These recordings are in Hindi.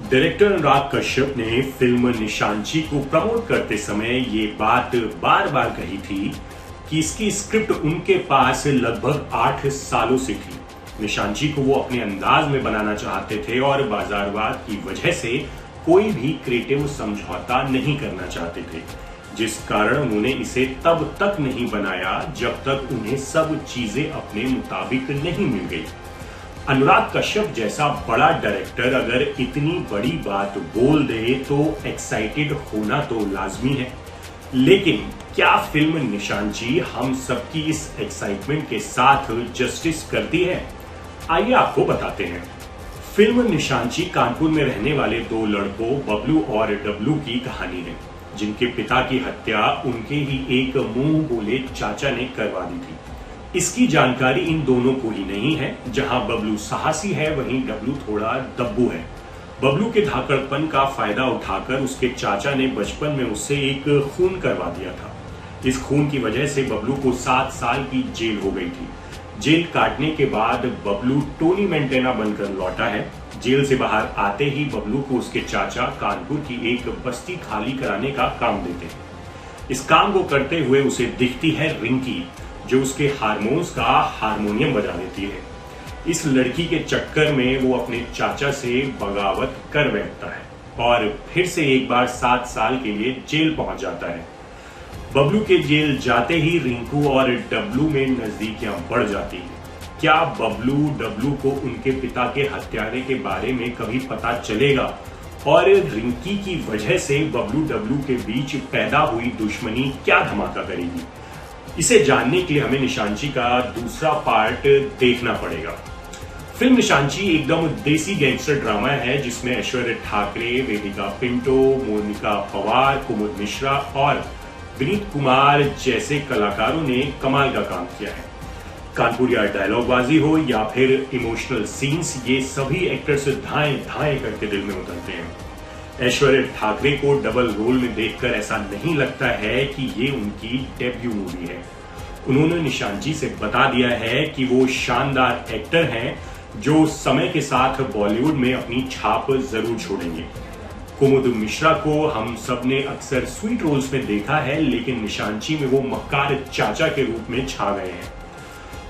डायरेक्टर अनुराग कश्यप ने फिल्म निशांची को प्रमोट करते समय ये बात बार बार कही थी कि इसकी स्क्रिप्ट उनके पास लगभग 8 सालों से थी। निशांची को वो अपने अंदाज में बनाना चाहते थे और बाजारवाद की वजह से कोई भी क्रिएटिव समझौता नहीं करना चाहते थे, जिस कारण उन्होंने इसे तब तक नहीं बनाया जब तक उन्हें सब चीजें अपने मुताबिक नहीं मिल गई। अनुराग कश्यप जैसा बड़ा डायरेक्टर अगर इतनी बड़ी बात बोल दे तो एक्साइटेड होना तो लाजमी है, लेकिन क्या फिल्म निशांची हम सबकी इस एक्साइटमेंट के साथ जस्टिस करती है? आइए आपको बताते हैं। फिल्म निशांची कानपुर में रहने वाले दो लड़कों बबलू और डब्लू की कहानी है, जिनके पिता की हत्या उनके ही एक मुंह बोले चाचा ने करवा दी थी। इसकी जानकारी इन दोनों को ही नहीं है। जहां बबलू साहसी है वहीं डब्लू थोड़ा दब्बू है। बबलू के धाकड़पन का फायदा उठाकर उसके चाचा ने बचपन में उससे एक खून करवा दिया था। इस खून की वजह से बबलू को 7 साल की जेल हो गई थी। जेल काटने के बाद बबलू टोनी मेंटेना बनकर लौटा है। जेल से बाहर आते ही बबलू को उसके चाचा कानपुर की एक बस्ती खाली कराने का काम देते हैं। इस काम को करते हुए उसे दिखती है रिंकी, जो उसके हार्मोन्स का हारमोनियम बजा देती है। इस लड़की के चक्कर में वो अपने चाचा से बगावत कर बैठता है और फिर से एक बार 7 साल के लिए जेल पहुंच जाता है। बबलू के जेल जाते ही रिंकू और डब्लू में नजदीकियां बढ़ जाती हैं। क्या बबलू डब्लू को उनके पिता के हत्यारे के बारे में कभी पता चलेगा और रिंकी की वजह से बबलू डब्लू के बीच पैदा हुई दुश्मनी क्या धमाका करेगी? इसे जानने के लिए हमें निशांची का दूसरा पार्ट देखना पड़ेगा। फिल्म निशांची एकदम देसी गैंगस्टर ड्रामा है, जिसमें ऐश्वर्या ठाकरे, वेदिका पिंटो, मोनिका पवार, कुमुद मिश्रा और विनीत कुमार जैसे कलाकारों ने कमाल का काम किया है। कानपुरिया डायलॉगबाजी हो या फिर इमोशनल सीन्स, ये सभी एक्टर्स धाएं धाएं करके दिल में उतरते हैं। ऐश्वर्या ठाकरे को डबल रोल में देखकर ऐसा नहीं लगता है कि ये उनकी डेब्यू मूवी है। उन्होंने निशांची से बता दिया है कि वो शानदार एक्टर हैं जो समय के साथ बॉलीवुड में अपनी छाप जरूर छोड़ेंगे। कुमुद मिश्रा को हम सब ने अक्सर स्वीट रोल्स में देखा है, लेकिन निशांची में वो मक्कार चाचा के रूप में छा गए हैं।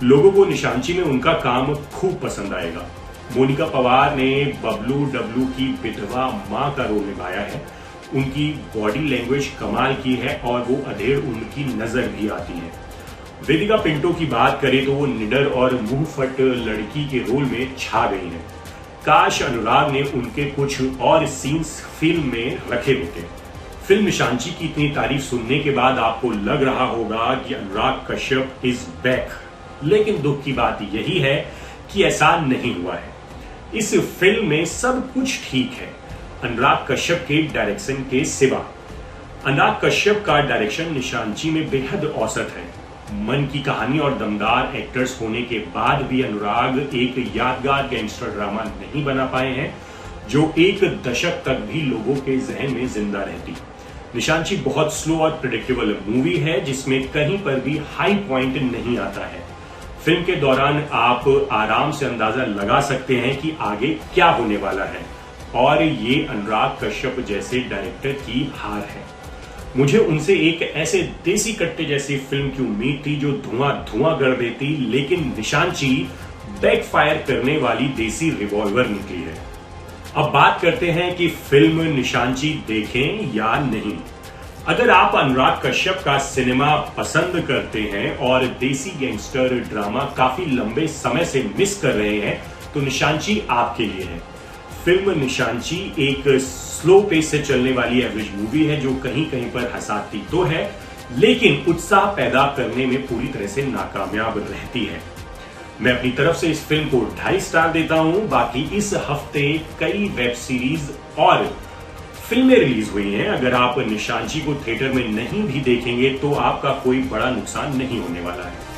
लोगों को निशांची में उनका काम खूब पसंद आएगा। मोनिका पवार ने बबलू डब्लू की विधवा मां का रोल निभाया है। उनकी बॉडी लैंग्वेज कमाल की है और वो अधेड़ उनकी नजर भी आती है। वेदिका पिंटो की बात करें तो वो निडर और मुंह फट लड़की के रोल में छा गई है। काश अनुराग ने उनके कुछ और सीन्स फिल्म में रखे होते। फिल्म निशांची की इतनी तारीफ सुनने के बाद आपको लग रहा होगा कि अनुराग कश्यप इज बैक, लेकिन दुख की बात यही है कि ऐसा नहीं हुआ है। इस फिल्म में सब कुछ ठीक है, अनुराग कश्यप के डायरेक्शन के सिवा। अनुराग कश्यप का डायरेक्शन निशांची में बेहद औसत है। मन की कहानी और दमदार एक्टर्स होने के बाद भी अनुराग एक यादगार गैंगस्टर ड्रामा नहीं बना पाए हैं जो एक दशक तक भी लोगों के जहन में जिंदा रहती। निशांची बहुत स्लो और प्रेडिक्टेबल मूवी है, जिसमें कहीं पर भी हाई पॉइंट नहीं आता है। फिल्म के दौरान आप आराम से अंदाजा लगा सकते हैं कि आगे क्या होने वाला है और ये अनुराग कश्यप जैसे डायरेक्टर की हार है। मुझे उनसे एक ऐसे देसी कट्टे जैसी फिल्म की उम्मीद थी जो धुआं धुआं कर देती, लेकिन निशांची बैकफायर करने वाली देसी रिवॉल्वर निकली है। अब बात करते हैं कि फिल्म निशांची देखें या नहीं। अगर आप अनुराग कश्यप का सिनेमा पसंद करते हैं और देसी गैंगस्टर ड्रामा काफी लंबे समय से मिस कर रहे हैं तो निशांची आपके लिए है। फिल्म निशांची एक स्लो पेस से चलने वाली एवरेज मूवी है जो कहीं कहीं पर हंसाती तो है, लेकिन उत्साह पैदा करने में पूरी तरह से नाकामयाब रहती है। मैं अपनी तरफ से इस फिल्म को 2.5 स्टार देता हूं। बाकी इस हफ्ते कई वेब सीरीज और फिल्में रिलीज हुई हैं। अगर आप निशांची को थिएटर में नहीं भी देखेंगे तो आपका कोई बड़ा नुकसान नहीं होने वाला है।